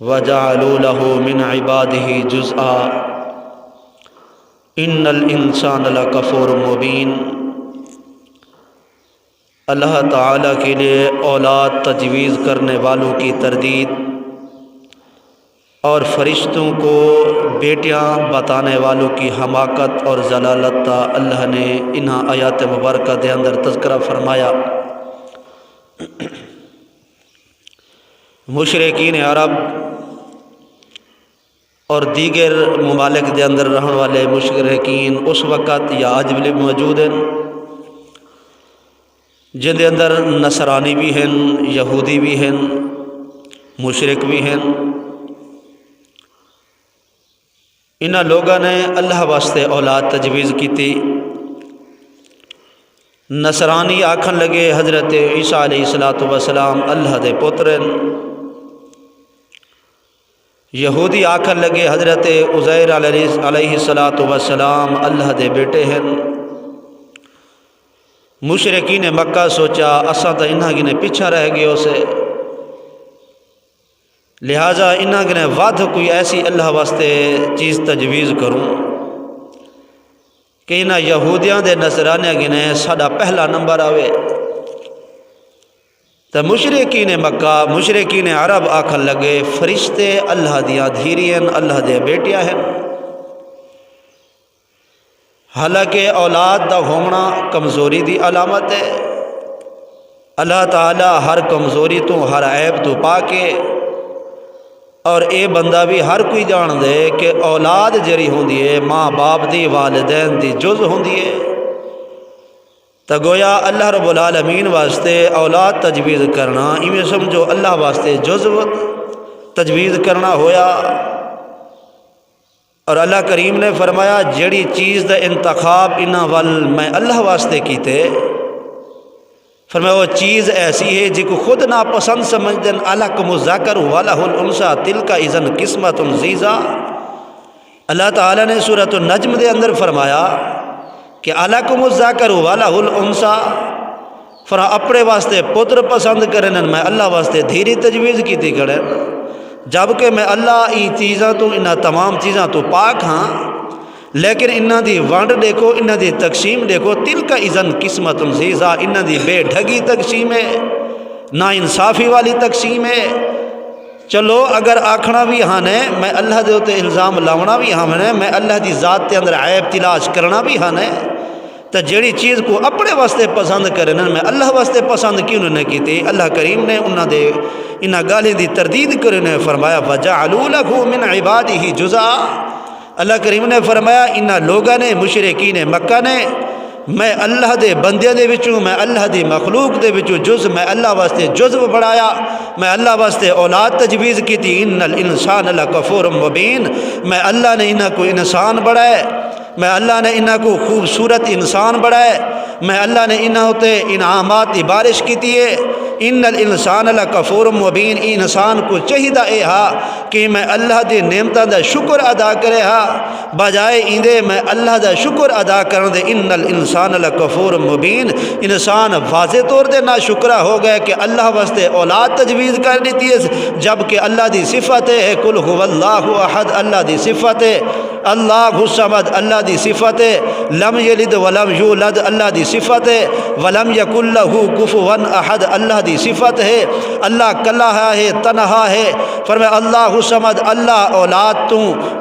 وَجَعَلُوا لَهُ مِنْ عِبَادِهِ جُزْءًا إِنَّ الْإِنسَانَ لَكَفُورٌ مُبِينٌ۔ اللہ تعالیٰ کے لیے اولاد تجویز کرنے والوں کی تردید اور فرشتوں کو بیٹیاں بتانے والوں کی حماقت اور ضلالت کا اللہ نے انہاں آیات مبارکہ دے اندر تذکرہ فرمایا۔ مشرکین عرب اور دیگر ممالک دے اندر رہن والے مشرکین اس وقت یا آج بھی موجود ہیں جن دے اندر نصرانی بھی ہیں، یہودی بھی ہیں، مشرک بھی ہیں۔ انہاں لوگوں نے اللہ واسطے اولاد تجویز کی تھی۔ نصرانی آکھن لگے حضرت عیسیٰ علیہ السلام اللہ دے پتر ہیں، یہودی آکھن لگے حضرت عزیر علیہ السلام اللہ دے بیٹے ہیں۔ مشرکین مکہ سوچا اساں تو انہاں گنے پیچھا رہ گئے اسے، لہٰذا انہاں گنے ود کوئی ایسی اللہ واسطے چیز تجویز کروں کہ انہاں یہودیاں دے نصرانیاں گنے ساڈا پہلا نمبر آوے۔ تو مشرکین مکہ، مشرکین عرب آکھن لگے فرشتے اللہ دیاں دھیری ہیں، اللہ دے بیٹیاں ہیں۔ حالانکہ اولاد دا ہونا کمزوری دی علامت ہے۔ اللہ تعالیٰ ہر کمزوری تو، ہر عیب تو پا کے، اور اے بندہ بھی ہر کوئی جان دے کہ اولاد جری ہوندی ہے ماں باپ دی، والدین دی جز ہوندی ہے۔ تو گویا اللہ رب العالمین واسطے اولاد تجویز کرنا ایویں سمجھو اللہ واسطے جزو تجویز کرنا ہویا۔ اور اللہ کریم نے فرمایا جڑی چیز دا انتخاب انہاں ول میں اللہ واسطے کیتے، فرمایا وہ چیز ایسی ہے جی کو خود ناپسند سمجھدن، الکم الذکر ولہ الانثی تلک اذا قسمۃ ضیزی۔ اللہ تعالیٰ نے سورۃ النجم دے اندر فرمایا کہ الکم الذکر ولہ الانثی، فرمایا اپنے واسطے پتر پسند کرن میں اللہ واسطے دھیری تجویز کیتی کرن، جبکہ میں اللہ ای چیزاں تو انہاں تمام چیزاں تو پاک ہاں، لیکن انہاں دی ونڈ دیکھو، انہاں دی تقسیم دیکھو، تلک اذن قسمۃ ضیزی، انہاں دی بے ڈھگی تقسیم ہے، نا انصافی والی تقسیم ہے۔ چلو اگر آکھنا بھی ہاں نے میں اللہ دے تے الزام لاونا بھی ہاں نے، میں اللہ دی ذات تے اندر عیب تلاش کرنا بھی ہاں نے، تو جڑی چیز کو اپنے واسطے پسند کرنا میں اللہ واسطے پسند کیوں نہ کیتی؟ اللہ کریم نے انہاں دے انہاں گالیں دی تردید کرنے فرمایا وَجَعَلُوا لَهُ مِنْ عِبَادِهِ جُزْءًا۔ اللہ کریم نے فرمایا انہاں لوگاں نے، مشرکین مکہ نے، میں اللہ دے بندے دے وچوں، میں اللہ دی مخلوق دے وچوں جز، میں اللہ واسطے جزو بڑھایا، میں اللہ واسطے اولاد تجویز کی تھی۔ ان الانسان لکفور مبین، میں اللہ نے انہاں کو انسان بڑھائے، میں اللہ نے انہاں کو خوبصورت انسان بڑھائے، میں اللہ نے انہاں ہوتے انعامات کی بارش کی تھی۔ ان الانسان لکفور مبین، انسان کو چاہیدہ اے ہا کہ میں اللہ دی نعمتاں دا شکر ادا کرے ہا، بجائے ایندے میں اللہ دا شکر ادا کرن دے ان الانسان لکفور مبین، انسان واضح طور دے نا شکرہ ہو گئے کہ اللہ واسطے اولاد تجویز کر دیتی ہے، جبکہ اللہ دی صفت ہے قل هو اللہ احد، اللہ دی صفت ہے اللہ الصمد، اللہ دی صفت ہے لم یلد ولم یولد، اللہ دی صفت ہے ولم یکن لہ کفوا احد، اللہ دی صفت ہے اللہ کلا ہے، تنہا ہے۔ فرمایا اللہ الصمد، اللہ اولاد تو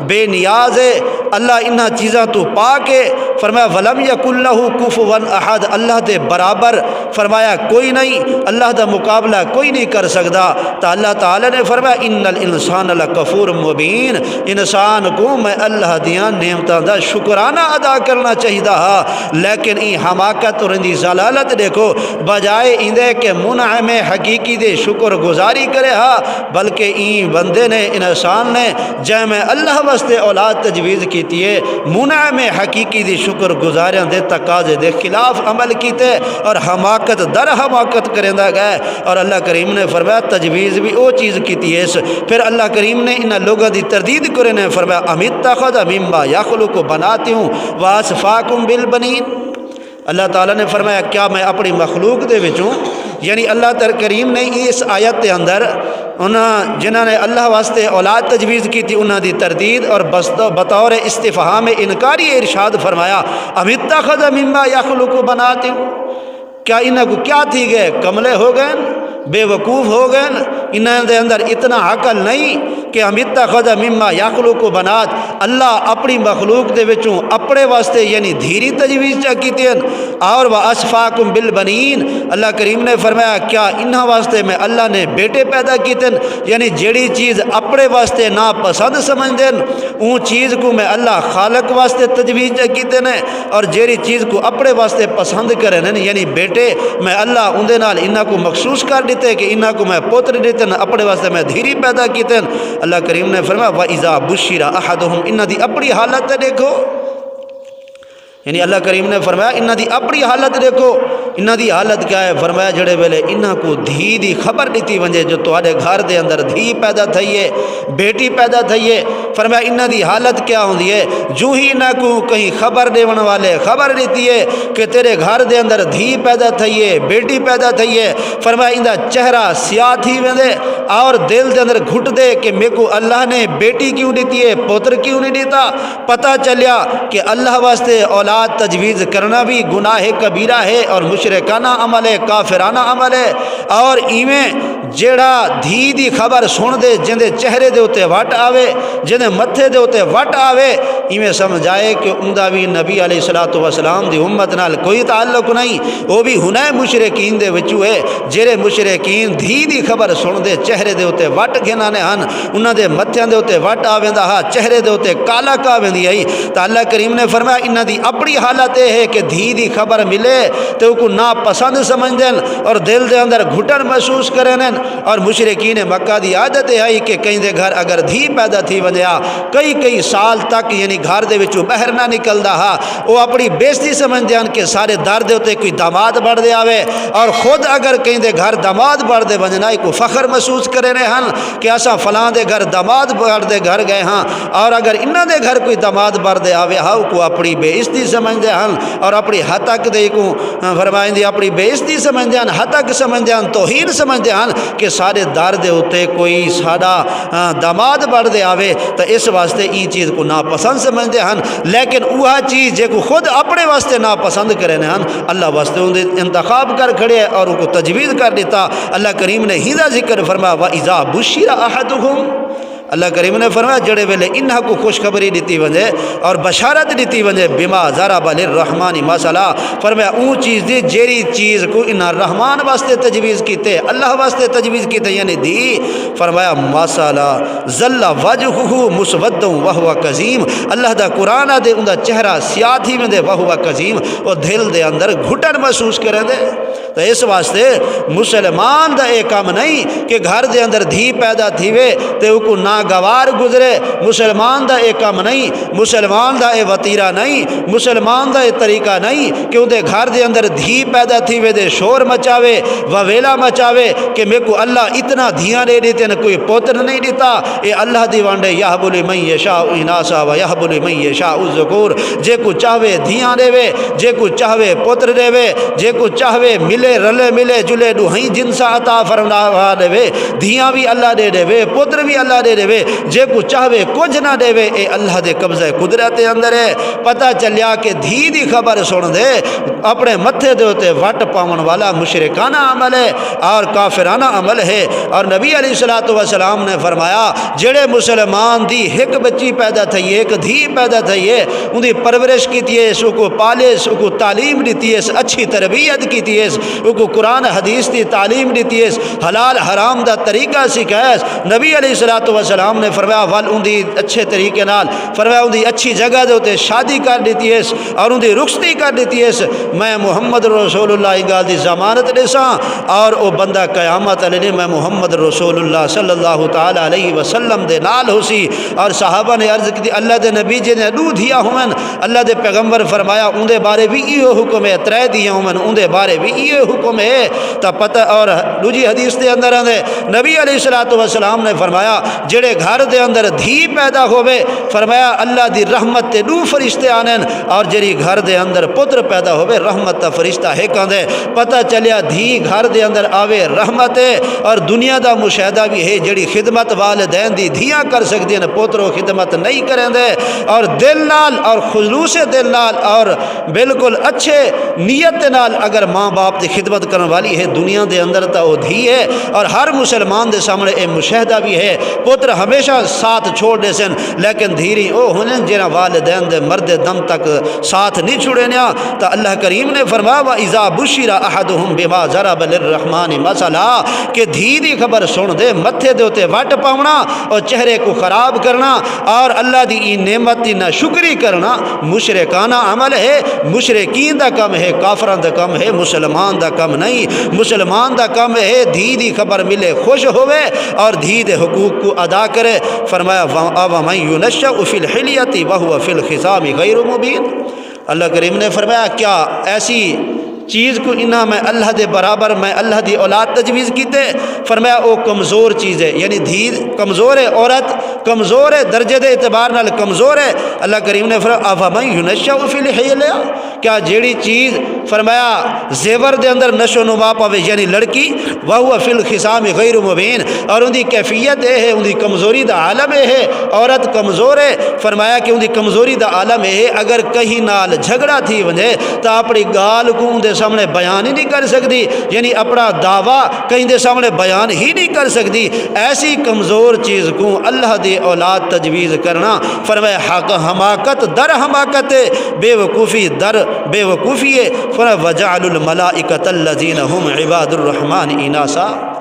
بے نیاز ہے، اللہ انہاں چیزاں تو پاک ہے۔ فرمایا ولم یکن لہ کفوا احد، اللہ دے برابر فرمایا کوئی نہیں، اللہ دا مقابلہ کوئی نہیں کر سکتا۔ تو اللہ تعالی نے فرمایا ان الانسان لکفور مبین، انسان کو میں اللہ دیاں نعمتاں دا شکرانہ ادا کرنا چاہیدہ ہا، لیکن این حماقت اور اندی ضلالت دیکھو، بجائے اندے کہ منعم حقیقی دے شکر گزاری کرے ہا، بلکہ این بندے نے، انسان نے جائے میں اللہ واسطے اولاد تجویز کیتی ہے، منعم حقیقی دی شکر گزاریاں دے تقاضے دے خلاف عمل کیتے اور حماقت در حماقت کرندہ گئے۔ اور اللہ کریم نے فرمایا تجویز بھی او چیز کیتی ہے۔ پھر اللہ کریم نے انہاں لوگوں دی تردید کرنے فرمایا ام اتخذ مما یخلق بنات واسفاکم بالبنین، اللہ تعالیٰ نے فرمایا کیا میں اپنی مخلوق دے وچوں، یعنی اللہ تعالیٰ کریم نے اس آیت کے اندر انہاں جنہاں نے اللہ واسطے اولاد تجویز کی تھی انہاں دی تردید اور بطور استفہام انکاری ارشاد فرمایا ام اتخذ مما یخلق بنات، کیا انہاں کو کیا تھی گئے کملے ہو گئے بے وقوف ہو گئے، انہاں دے اندر اتنا عقل نہیں کہ ام اتخذ مما یخلق بنات، اللہ اپنی مخلوق دے وچوں اپنے واسطے یعنی دھیری تجویز چا کیتے ہیں، اور واسفاکم بالبنین، اللہ کریم نے فرمایا کیا انہاں واسطے میں اللہ نے بیٹے پیدا کیتے ہیں، یعنی جیڑی چیز اپنے واسطے ناپسند سمجھ دیں اون چیز کو میں اللہ خالق واسطے تجویز چا کیتے ہیں، اور جیڑی چیز کو اپنے واسطے پسند کرے یعنی بیٹے میں اللہ اندے نال انہاں کو مخصوص کر دیتے کہ انہاں کو میں پوتر دیتے ہیں، اپنے واسطے میں دھیری پیدا کیتے ہیں۔ اللہ کریم نے فرمایا وَإِذَا بُشِّرَ أَحَدُهُمْ، انہاں دی اپنی حالت دیکھو، یعنی اللہ کریم نے فرمایا انہاں دی اپنی حالت دیکھو، انہاں دی حالت کیا ہے؟ فرمایا جڑے ویلے انہاں کو دھی دی خبر دیتی ونجے جو تواڈے گھر دے اندر دھی پیدا تھئیے بیٹی پیدا تھئیے، فرمایا انہاں دی حالت کیا ہوندی ہے؟ جو ہی انہاں کو کہیں خبر دیون والے خبر دیتی ہے کہ تیرے گھر دے اندر دھی پیدا تھئیے بیٹی پیدا تھئیے، فرمایا اندا چہرہ سیاہ تھی ویندے اور دل دے اندر گھٹ دے کہ میرے کو اللہ نے بیٹی کیوں دیتی ہے پوتر کیوں نہیں دیتا۔ پتہ چلیا کہ اللہ واسطے اولاد تجویز کرنا بھی گناہ کبیرہ ہے اور مشرکانہ عمل ہے، کافرانہ عمل ہے، اور ایویں جیڑا دھی دی خبر سن دے جندے چہرے دے اتے وٹ آوے جندے متھے دے اتے وٹ آوے ایویں سمجھائے کہ اندہ بھی نبی علیہ السلام دی امت نال کوئی تعلق نہیں، وہ بھی ہنے مشرکین دے وچوں ہے جڑے مشرکین دھی دی خبر سن دے چہرے دے اتے وٹ گھنانے ہن، انہاں دے متھیاں دے اتے وٹ آویندا ہا چہرے دے اتے کالا کا ویندی ہے۔ تو اللہ کریم نے فرمایا انہاں دی اپنی حالت یہ ہے کہ دھی دی خبر ملے تو کو ناپسند سمجھ دیں اور دل دے اندر گھٹن محسوس کریں، اور مشرکین مکہ دی عادت ہے کہ کہیں دے گھر اگر دھی پیدا تھی ونجا کئی سال تک یعنی گھر دے وچوں باہر نہ نکلدا ہا، وہ اپنی بےزتی سمجھ دیں کہ سارے در دے اتے کوئی داماد بڑھ دے آوے، اور خود اگر کہیں دے گھر داماد بڑھ دے ونجنا کو فخر محسوس کرے رہے ہن کہ اساں فلاں دے گھر داماد بڑھ دے گھر گئے ہاں، اور اگر انہاں دے گھر کوئی داماد بڑھ دے آوے ہاں کو اپنی بےزتی سمجھ ہن اور اپنی حد تک دے کو فرمائیں دی اپنی بےزتی سمجھ دیں حد تک سمجھ دیں توہین سمجھ دیں کہ سارے دار دے ہوتے کوئی سادہ داماد بڑھ دے آوے، تو اس واسطے این چیز کو ناپسند سمجھ دیں لیکن وہا چیز جے کو خود اپنے واسطے ناپسند کرے ہیں اللہ واسطے انہیں انتخاب کر کھڑے اور ان کو تجویز کر دیتا۔ اللہ کریم نے ہیدا ذکر فرمایا وَإِذَا بُشِّرَ أَحَدُهُمْ، اللہ کریم نے فرمایا جڑے ویلے انہا کو خوشخبری دیتی ونجے اور بشارت دیتی ونجے بما ضرب للرحمن مثلا، فرمایا اون چیز دی جیری چیز کو انہا رحمان واسطے تجویز کیتے اللہ واسطے تجویز کیتے یعنی دی، فرمایا مثلا ظل وجہہ مسودا وہو کظیم، اللہ دا قرآن دے ان دا چہرہ سیاہ تھی وندے وہو کظیم، وہ دل دے اندر گھٹن محسوس کرے دے۔ تو اس واسطے مسلمان دا ایک کام نہیں کہ گھر دے اندر دھی پیدا تھی وے تے کو ناگوار گزرے، مسلمان دا ایک کام نہیں، مسلمان دا اے وطیرہ نہیں، مسلمان دا اے طریقہ نہیں کہ اندے گھر دے اندر دھی پیدا تھی وے دے شور مچاوے وویلا مچاوے کہ میں کو اللہ اتنا دھیاں دے دیتے ہیں کوئی پوتر نہیں دیتا، اے اللہ دی وانڈے یہب لمن یشاء اناسا و یہب لمن یشاء الذکور، جے کو چاہوے دھیاں دے وے جے کو چاہوے پوتر دے وے جے کو چاہوے ملے رلے ملے جلے دوہیں جنسا عطا فرما دے وے، دھیاں بھی اللہ دے دے وے پوتر بھی اللہ دے دے وے، جے کو چاہوے کچھ نہ دے وے، اے اللہ دے قبضہ قدرت اندر ہے۔ پتہ چلیا کہ دھی دی خبر سن دے اپنے متھے دے ہوتے وٹ پاون والا مشرکانہ عمل ہے اور کافرانہ عمل ہے، اور نبی علیہ السلام نے فرمایا جڑے مسلمان دی ایک بچی پیدا تھی ایک دھی پیدا تھی ہے ان دی پرورش کیتی ہے، اس کو پالے اس کو تعلیم دیتی ہے، اچھی تربیت کیتی ہے، ان کو قرآن حدیث دی تعلیم دیتی ہے، حلال حرام دا طریقہ سکھائے، نبی علیہ السلام نے فرمایا ول ان دی اچھے طریقے نال فرمایا ان دی اچھی جگہ دے ہوتے شادی کر دیتی ہے اور ان دی رخصتی کر دیتی ہے، میں محمد رسول اللہ گال دی ضمانت دیساں اور او بندہ قیامت علیہ میں محمد رسول اللہ صلی اللہ تعالی علیہ وسلم دے نال ہو سی۔ اور صحابہ نے عرض کی اللہ دے نبی جی نے دو دیا ہومن، اللہ دے پیغمبر فرمایا ان دے بارے بھی یہ حکم ہے، ترے دیا ہومن ان دے بارے بھی یہ حکم ہے تو پتہ اور دوجی حدیث دے اندر آندے نبی علیہ الصلوۃ والسلام نے فرمایا جڑے گھر دے اندر دھی پیدا ہوے فرمایا اللہ دی رحمت تے دو فرشتے آنن اور جڑی گھر دے اندر پتر پیدا ہوے رحمت دا فرشتہ ایک آندے پتہ چلیا دھی گھر دے اندر آوے رحمت ہے اور دنیا دا مشاہدہ بھی ہے جڑی خدمت والدین دی دھیاں کر سکدی ہیں پتروں خدمت نہیں کریں دے اور دل نال اور خلوص دل نال اور بالکل اچھے نیت نال اگر ماں باپ دی خدمت کرنے والی ہے دنیا دے اندر تا وہ دھی ہے اور ہر مسلمان دے سامنے اے مشاہدہ بھی ہے پتر ہمیشہ ساتھ چھوڑ دے سن لیکن دھیری او ہونے جنہ والدین دے مرد دم تک ساتھ نہیں چھوڑے نیا تا اللہ کریم نے فرمایا وَإِذَا بُشِّرَ أَحَدُهُمْ بِمَا ضَرَبَ لِلرَّحْمَنِ مَثَلًا کہ دھی دی خبر سن دے متھے دے ہوتے وٹ پاونا اور چہرے کو خراب کرنا اور اللہ دی نعمت دی نہ شکری کرنا مشرکانہ عمل ہے مشرکین دا کم ہے کافران دا کم ہے مسلمان دا کم نہیں مسلمان دا کم ہے دھی دی خبر ملے خوش ہوئے اور دھی دے حقوق کو ادا کرے فرمایا وَمَن يُنَشَّأُ فِي الْحِلْيَةِ وَهُوَ فِي الْخِصَامِ غَيْرُ مُبِينٍ اللہ کریم نے فرمایا کیا ایسی چیز کو انہا میں اللہ دے برابر میں اللہ دی اولاد تجویز کیتے فرمایا او کمزور چیز ہے یعنی دھی کمزور ہے عورت کمزور ہے درجے دے اعتبار نال کمزور ہے اللہ کریم نے فرمایا افمن ينشأ فی الحلیہ کیا جیڑی چیز فرمایا زیور دے اندر نشو نما پاوے یعنی لڑکی وہو فی الخصام غیر مبین اور ان دی کیفیت اے ہے ان دی کمزوری دا عالم اے ہے عورت کمزور ہے فرمایا کہ ان دی کمزوری دا عالم اے ہے اگر کہیں نال جھگڑا تھی ونجے تا اپنی گال کو ان دے سامنے بیان ہی نہیں کر سکتی یعنی اپنا دعویٰ کہیں دے سامنے بیان ہی نہیں کر سکتی ایسی کمزور چیز کو اللہ دی اولاد تجویز کرنا فرمایا حق حماقت در حماقت بے وقوفی در بے وقوفی ہے فرمایا وَجَعَلُوا الْمَلَائِكَةَ الَّذِينَ هُمْ عِبَادُ الرَّحْمَنِ إِنَاثًا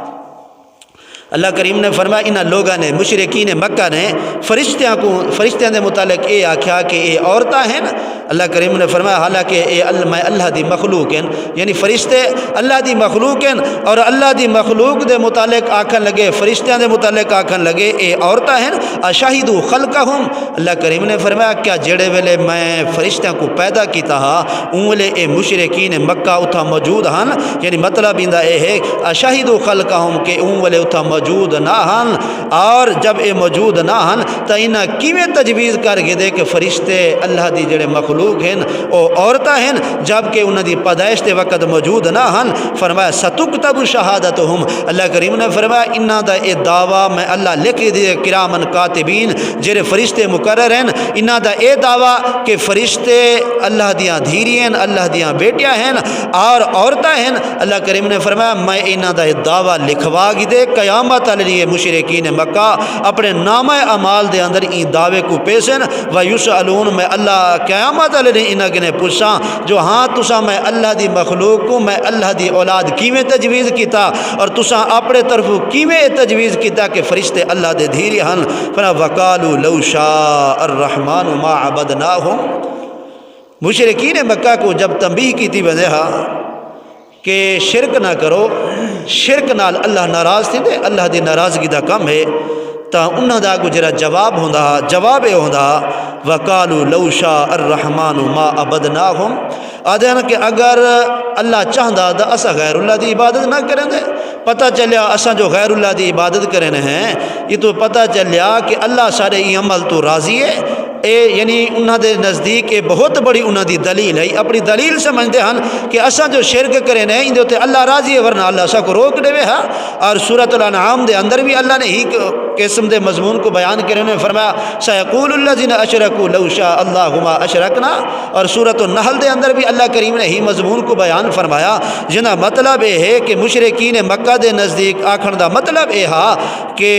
اللہ کریم نے فرمایا انہاں لوگاں نے مشرکین مکہ نے فرشتیاں دے متعلق اے آکھیا کہ اے عورتاں ہیں اللہ کریم نے فرمایا حالانکہ اے میں اللہ دی مخلوق ہیں یعنی فرشتے اللہ دی مخلوق ہیں اور اللہ دی مخلوق دے متعلق آکھن لگے فرشتیاں دے متعلق آکھن لگے اے عورتاں ہیں اشہدوا خلقہم اللہ کریم نے فرمایا کیا جڑے ویلے میں فرشتیاں کو پیدا کیتا ہا اون ویلے اے مشرکین مکہ اتھا موجود ہن یعنی مطلب ایندا اے ہے اشہدوا خلقہم کہ اون ویلے اتھا موجود نہ ہن اور جب اے موجود نہ ہن تا انہاں کیویں تجویز کر کے دے کہ فرشتے اللہ دی جڑے مخلوق ہیں او عورتاں ہیں جبکہ انہاں دی پیدائش دے وقت موجود نہ ہن فرمایا ستکتب شہادتہم اللہ کریم نے فرمایا انہاں دا اے دعویٰ میں اللہ لکھ دے کرامن کاتبین جڑے فرشتے مقرر ہیں انہاں دا اے دعویٰ کہ فرشتے اللہ دیاں دھیری ہیں اللہ دیاں بیٹیاں ہیں اور عورتاں ہیں اللہ کریم نے فرمایا میں انہاں دا اے دعویٰ لکھوا گی دے قیامت علیہ مشرکین مکہ اپنے نامہ اعمال دے اندر این دعوے کو پیسن ویسألون میں اللہ قیامت علیہ انہاں نے پوچھاں جو ہاں تساں میں اللہ دی مخلوق کو میں اللہ دی اولاد کیویں تجویز کیتا اور تساں اپنے طرف کیویں تجویز کیتا کہ فرشتے اللہ دے دھیری ہن فرمایا وقالوا لو شاء الرحمن ما عبدناہم مشرکین مکہ کو جب تنبیہ کی تھی وجہ کہ شرک نہ کرو شرک نال اللہ ناراض تھی دے اللہ دی ناراضگی دا کم ہے تا انہاں دا گجرا جواب ہوندا جواب ہوندا وقالوا لو شاء الرحمن ما عبدناہم آدھے کہ اگر اللہ چاہندا دا اسا غیر اللہ دی عبادت نہ کریں دے پتہ چلیا اسا جو غیر اللہ دی عبادت کریں ہیں یہ تو پتہ چلیا کہ اللہ سارے یہ عمل تو راضی ہے اے یعنی انہاں دے نزدیک اے بہت بڑی انہاں دی دلیل ہے اپنی دلیل سمجھتے ہیں کہ اسا جو شرک کریں ہیں ان دے اللہ راضی ہے ورنہ اللہ اسا کو روک دے ہا اور سورۃ الانعام دے اندر بھی اللہ نے ہی قسم دے مضمون کو بیان کرنے نے فرمایا سیقول الذین اشرکوا لو شاء اللہ ما اشرکنا اور سورۃ النحل دے اندر بھی اللہ کریم نے ہی مضمون کو بیان فرمایا جنہ مطلب یہ ہے کہ مشرکین مکہ دے نزدیک آکھن دا مطلب یہ ہا کہ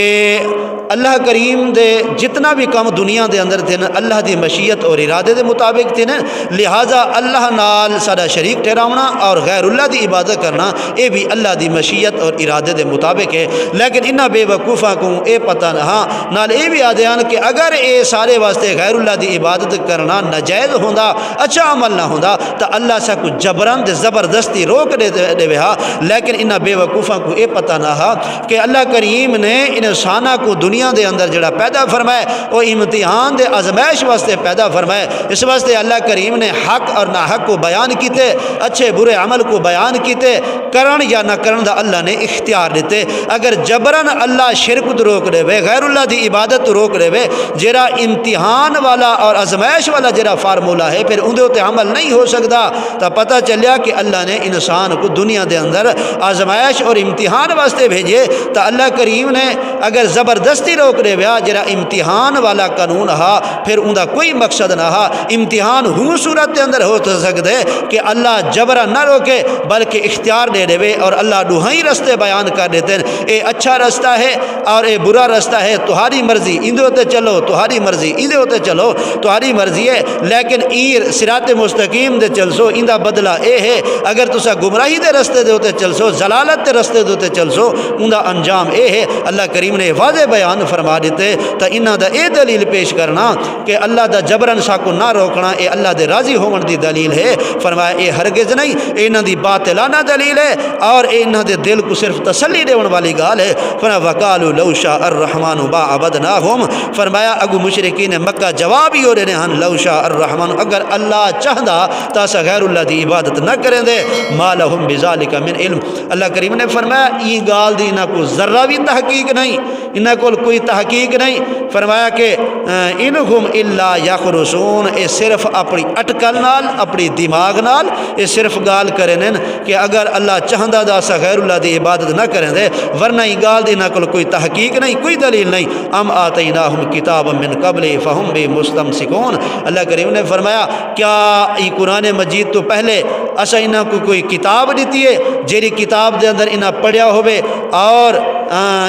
اللہ کریم دے جتنا بھی کام دنیا دے اندر تھے اللہ دی مشیت اور ارادے دے مطابق تھے لہٰذا اللہ نال سارا شریک ٹھہراونا اور غیر اللہ دی عبادت کرنا اے بھی اللہ دی مشیت اور ارادے دے مطابق ہے لیکن انہاں بے وقوفاں کو اے پتہ نہ ہاں نال اے بھی آدھیان کہ اگر اے سارے واسطے غیر اللہ دی عبادت کرنا ناجائز ہوندا اچھا عمل نہ ہوندا تو اللہ سا کو جبران دے زبردستی روک دے ہا لیکن انہاں بے وقوفاں کو اے پتہ نہ ہا کہ اللہ کریم نے انسانہ کو دنیا دے اندر جڑا پیدا فرمائے وہ امتحان دے آزمائش آزمائش واسطے پیدا فرمائے۔ اس واسطے اللہ کریم نے حق اور ناحق کو بیان کیتے، اچھے برے عمل کو بیان کیتے، کرن یا نہ کرن دا اللہ نے اختیار دیتے۔ اگر جبرن اللہ شرک تو روک دے وے، غیر اللہ دی عبادت تو روک دے وے، جڑا امتحان والا اور آزمائش والا جڑا فارمولہ ہے پھر اندے تے عمل نہیں ہو سکتا۔ تو پتہ چلیا کہ اللہ نے انسان کو دنیا دے اندر آزمائش اور امتحان واسطے بھیجے۔ تو اللہ کریم نے اگر زبردستی روک دے ویا جڑا امتحان والا قانون ہا پھر اندہ کوئی مقصد نہ ہا۔ امتحان ہوں صورت دے اندر ہو سکتے کہ اللہ جبرا نہ روکے بلکہ اختیار دے دے اور اللہ دوہائی رستے بیان کر دیتے ہیں، اے اچھا رستہ ہے اور اے برا رستہ ہے، تمہاری مرضی اندے ہوتے چلو، تمہاری مرضی اندے ہوتے چلو، تمہاری مرضی ہے، لیکن ایر صراط مستقیم دے چلسو اندہ بدلہ اے ہے۔ اگر تسا گمراہی دے رستے دے ہوتے چلسو، ضلالت دے رستے دے ہوتے چلسو، اندہ انجام اے ہے۔ اللہ کریم نے واضح بیان فرما دیتے تو انہاں دا اے دلیل پیش کرنا کہ اللہ دا جبرن سا کو نہ روکنا اے اللہ دے راضی ہون دی دلیل ہے۔ فرمایا اے ہرگز نہیں، اے انہاں دی باطلانہ دلیل ہے اور اے انہاں دے دل کو صرف تسلی دیون والی گال ہے۔ فرمایا وقالوا لو شاء الرحمن ما عبدناہم، فرمایا اگو مشرکین مکہ جواب ہی ہو رہے ہیں لو شاء الرحمن، اگر اللہ چاہدا تا اسا غیر اللہ دی عبادت نہ کریں دے، ما لہم بذالک من علم۔ اللہ کریم نے فرمایا یہ گال دی انہاں کو ذرہ بھی تحقیق نہیں، انہاں کو کوئی تحقیق نہیں۔ فرمایا کہ انہم الا یخرسون، اے صرف اپنی اٹکل نال اپنی دماغ نال اے صرف گال کریں کہ اگر اللہ چاہدا دا اسا غیر اللہ دی عبادت نہ کریں دے، ورنہ یہ گال دی انہاں کو کوئی تحقیق نہیں، کوئی دلیل نہیں۔ ام آتیناہم کتابا من قبل فہم بہ مستمسکون، اللہ کریم نے فرمایا کیا یہ قرآن مجید تو پہلے اسا انہاں کو کوئی کتاب دیتی ہے جیری کتاب دے اندر انہاں پڑھیا ہوئے اور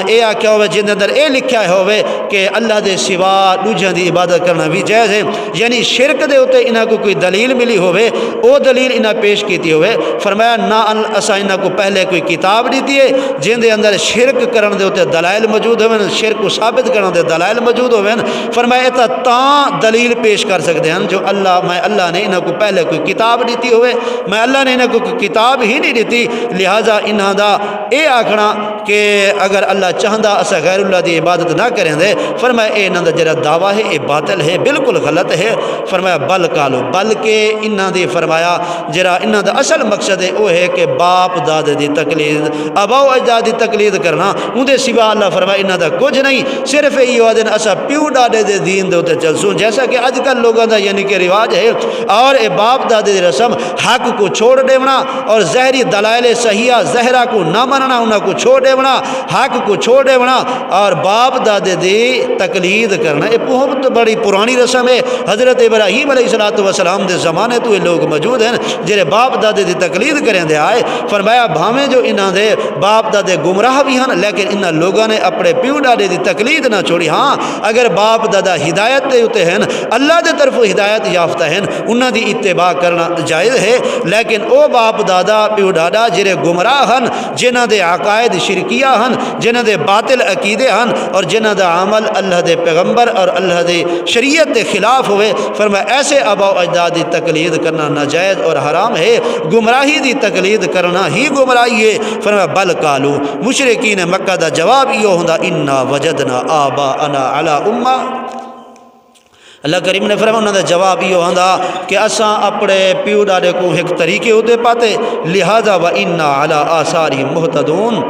اے آکھیا ہوئے جن اندر اے لکھیا ہوئے کہ اللہ دے سوا دوجھاں دی عبادت کرنا بھی جائز ہے، یعنی شرک دے ہوتے انہاں کو کوئی دلیل ملی ہوئے، او دلیل انہاں پیش کیتی ہوئے۔ فرمایا نہ اسا انہاں کو پہلے کوئی کتاب دیتی ہے جن دے اندر شرک کرن دے ہوتے دلائل موجود ہوئے، شرک کو ثابت کرن دے دلائل موجود ہوئے۔ فرمایا تاں دلیل پیش کر سکتے ہیں جو اللہ نے انہاں کو پہلے کوئی کتاب دیتی ہوئے، میں اللہ نے انہاں کو کوئی کتاب ہی نہیں دیتی، لہٰذا انہاں دا اے آکھنا کہ اگر اللہ چاہدا اسا غیر اللہ دی عبادت نہ کریں دے، فرمایا اے انہاں دا جڑا دعویٰ ہے اے باطل ہے، بالکل غلط ہے۔ فرمایا بل کالو، بلکہ انہاں دی فرمایا جڑا انہاں دا اصل مقصد ہے وہ ہے کہ باپ داد دی تقلید، آبا و اجداد دی تقلید کرنا، اندے سوا اللہ فرمایا انہاں دا کچھ نہیں، صرف یہ آدن اسا پیو ڈاڈے دے دین دے ہوتے چلسوں، جیسا کہ آج کل لوگوں دا یعنی کہ رواج ہے، اور اے باپ دادے دی رسم حق کو چھوڑ دیونا اور زہری دلائل صحیحہ زہرہ کو نہ مننا، انہاں کو چھوڑ دیونا، حق کو چھوڑ دیونا اور باپ دادے دی تقلید کرنا، یہ بہت بڑی پرانی رسم ہے۔ حضرت ابراہیم علیہ السلام دے زمانے تو یہ لوگ موجود ہیں جڑے باپ دادے دی تقلید کریں دے آئے۔ فرمایا بھاویں جو انہاں دے باپ دادے گمراہ بھی ہیں لیکن انہاں لوگوں نے اپنے پیو ڈاڈے دی تقلید نہ چھوڑی۔ ہاں اگر باپ دادا ہدایت دے ہوتے ہیں، اللہ دے طرف ہدایت یافتہ ہیں، انہاں دی اتباع کرنا جائز ہے، لیکن او باپ دادا پیو ڈاڈا جڑے گمراہ ہیں، جنہاں دے عقائد شرکیہ ہیں، جنہاں دے باطل عقیدے ہیں اور جنہاں دا عمل اللہ دے پیغمبر اور اللہ دے شریعت کے خلاف ہوئے، فرمایا ایسے آبا و اجداد دی تقلید کرنا ناجائز اور حرام ہے، گمراہی دی تقلید کرنا ہی گمراہی ہے۔ فرمایا بل کالو، مشرکین مکہ دا جواب یہ ہوندا انا وجدنا آباءنا علی امہ، اللہ کریم نے فرمایا انہوں نے جواب یہ ہوندا کہ اساں اپنے پیو ڈاڈے کو ایک طریقے ہوتے پاتے، لہذا و انا علی آثارہم مہتدون،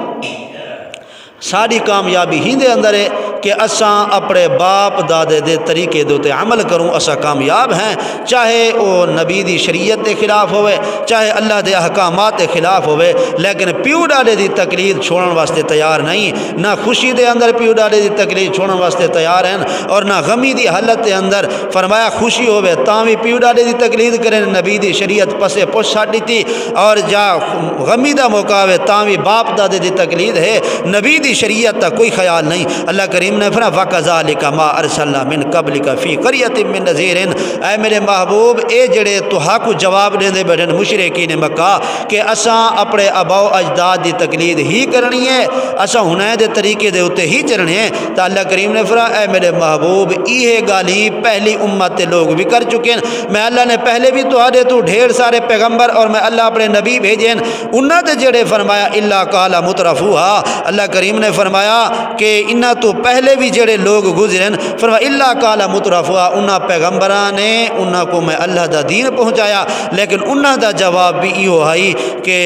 ساری کامیابی ہی دے اندر ہے کہ اساں اپنے باپ دادے دے طریقے دوتے عمل کروں، اساں کامیاب ہیں، چاہے وہ نبی دی شریعت کے خلاف ہوئے، چاہے اللہ دے احکامات کے خلاف ہوئے، لیکن پیو ڈاڈے دی تقلید چھوڑن واسطے تیار نہیں، نہ خوشی دے اندر پیو ڈاڈے دی تقلید چھوڑن واسطے تیار ہیں اور نہ غمی دی حالت دے اندر۔ فرمایا خوشی ہوئے تاں بھی پیو ڈاڈے دی تقلید کریں، نبی دی شریعت پسے پوچھ چھاڑی تھی، اور جا غمی دا موقع ہوئے تاں بھی باپ دادے دی تقلید ہے، نبی دی شریعت تا کوئی خیال نہیں۔ اللہ کریم نے فرمایا وَكَذَلِكَ مَا أَرْسَلْنَا مِن قَبْلِكَ فِي قَرْيَةٍ مِّن نَذِيرٍ، اے میرے محبوب اے جڑے توہا کو جواب دے بیٹھن مشرکین مکہ کہ اساں اپنے آبا و اجداد دی تقلید ہی کرنی ہے، اساں ہنے دے طریقے دے اوتے ہی چلنے ہیں، تو اللہ کریم نے فرمایا اے میرے محبوب یہ گالی پہلی امت لوگ بھی کر چکے ہیں، میں اللہ نے پہلے بھی تہاڈے تو ڈھیر سارے پیغمبر اور میں اللہ اپنے نبی بھیجے ہیں، انہاں دے جڑے فرمایا الا قال مترفوها، اللہ کریم نے فرمایا کہ انہاں تو پہلے پہلے بھی جڑے لوگ گزرے فرمایا الا قال مترفوا انہاں پیغمبراں نے انہاں کو میں اللہ دا دین پہنچایا لیکن انہاں دا جواب بھی ایو ہے کہ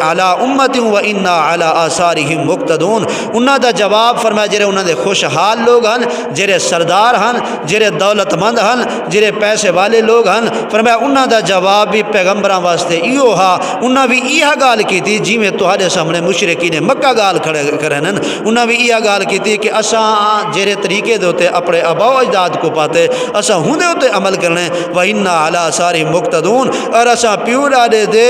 علی امت و انا علی آثارہم مقتدون انہاں دا جواب فرمایا جڑے انہاں دے خوشحال لوگ ہن جڑے سردار ہن جڑے دولت مند ہن جڑے پیسے والے لوگ ہن فرمایا انہاں دا جواب بھی پیغمبراں واسطے ایو ہا انہاں بھی یہ گال کیتی جویں تہاڈے سامنے مشرکین مکہ گال کھڑے کرن انہاں بھی یہ گال کیتی کہ اساں جڑے طریقے دے اوتے اپنے آباء و اجداد کو پاتے اساں ہندے اوتے عمل کرنے و انا علی آثارہم مقتدون اور اساں پیو ڈاڈے دے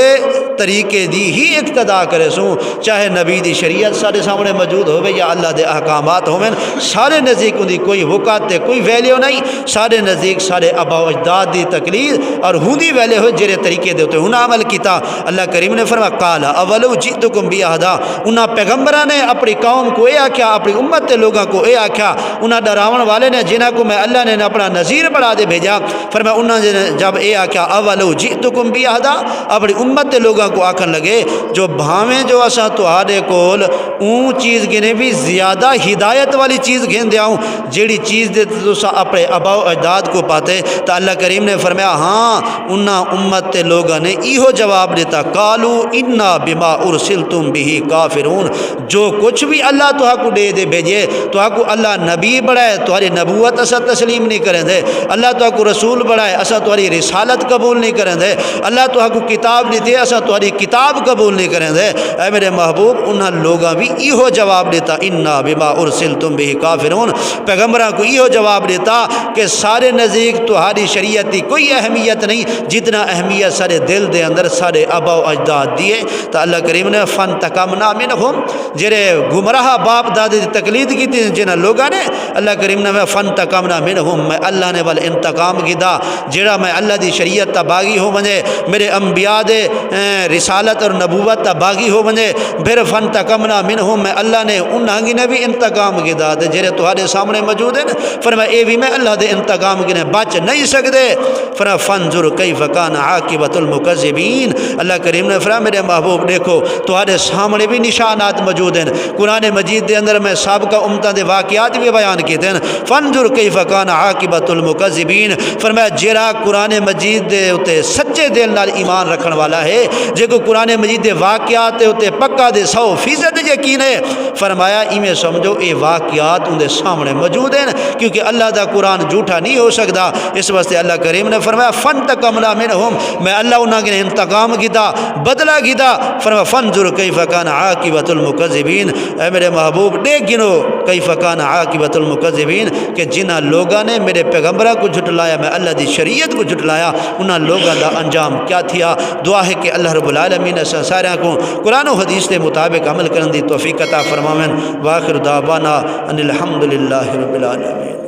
طریقے دی ہی اقتدا کرے سوں چاہے نبی دی شریعت سارے سامنے موجود ہوئے یا اللہ دے احکامات ہوئے سارے نزدیک ان دی کوئی وقت تے کوئی ویلیو نہیں سارے نزدیک سارے آباء و اجداد دی تقلید اور ہندی ویلے ہوئے جڑے طریقے دے ہوتے انہاں عمل کیتا اللہ کریم نے فرمایا قال اولو جئتکم بیہدا انہاں پیغمبراں نے اپنی قوم کو اے آکھیا اپنی امت تے لوگاں کو اے آکھیا انہاں ڈراون والے نے جنہاں کو میں اللہ نے اپنا نذیر بنا دے بھیجا فرمایا انہاں نے جب اے آکھیا اولو جئتکم بیہدا اپنی امت تے لوگاں کو آکھن لگے جو بھاویں جو اساں تہاڈے کول اون چیز گنے بھی زیادہ ہدایت والی چیز گھن دیاؤں جیڑی چیز دے تساں اپنے آباء و اجداد کو پاتے تو اللہ کریم نے فرمایا ہاں انہاں امت تے لوگاں نے ایہو جواب دیتا قالو انا بما ارسلتم به کافرون جو کچھ بھی اللہ تہاں کو دے بھیجے تہاں کو اللہ نبی بڑھائے تہاری نبوت اسا تسلیم نہیں کریں دے اللہ تہاں کو رسول بڑھائے اسا تہاری رسالت قبول نہیں کریں دے اللہ تہاں کو کتاب دیتے اسا تہاری کتاب قبول نہیں کریں دے اے میرے محبوب انہاں لوگاں بھی ایہو جواب دیتا انا بما ارسلتم به کافرون پیغمبراں کو ایہو جواب دیتا کہ سارے نزدیک تہاری شریعت کی کوئی اہمیت نہیں جتنا اہمیت سارے دل دے اندر سارے آباء و اجداد دیے تو اللہ کریم نے فانتقمنا منہم جڑے گمراہ باپ دادے دی تقلید کی تھی جنہاں لوگاں نے اللہ کریم نے فانتقمنا منہم میں اللہ نے بل انتقام کیتا جڑا میں اللہ دی شریعت تا باغی ہو ونجے میرے انبیاء دے رسالت اور نبوت تا باغی ہو ونجے پھر فانتقمنا منہم میں اللہ نے انہاں نے بھی انتقام کیتا تے جڑے تہاڈے سامنے موجود ہیں فرمایا اے بھی میں اللہ دے انتقام کے بچ نہیں سکدے فرمایا فانظر کیف کان عاقبۃ المکذبین اللہ کریم نے فرمایا میرے محبوب دیکھو تہاڈے سامنے بھی نشانات موجود ہیں قرآن مجید دے اندر میں سابقہ امتاں دے واقعات بھی بیان کیتے ہیں فانظر کیف کان عاقبۃ المکذبین فرمایا جڑا قرآن مجید دے اوتے سچے دل نال ایمان رکھن والا ہے جے کو قرآن مجید دے واقعات دے اوتے پکا دے 100% یقین ہے فرمایا ایویں سمجھو اے واقعات ان دے سامنے موجود ہیں کیونکہ اللہ دا قرآن جھوٹا نہیں ہو سکتا اس واسطے اللہ کریم نے فرمایا فانتقمنا منہم میں اللہ انہاں کے انتقام کیتا بدلہ کیتا فرمایا فانظر کیف کان عاقبۃ المکذبین اے میرے محبوب دیکھ گنو کیف کان عاقبۃ المکذبین کہ جنہاں لوگاں نے میرے پیغمبراں کو جھٹلایا میں اللہ دی شریعت کو جھٹلایا انہاں لوگاں دا انجام کیا تھیا دعا ہے کہ اللہ رب العالمین اساں سارے کو قرآن و حدیث کے مطابق عمل کرن دی توفیق عطا فرماویں واخر دعوانا ان الحمد للہ رب العالمین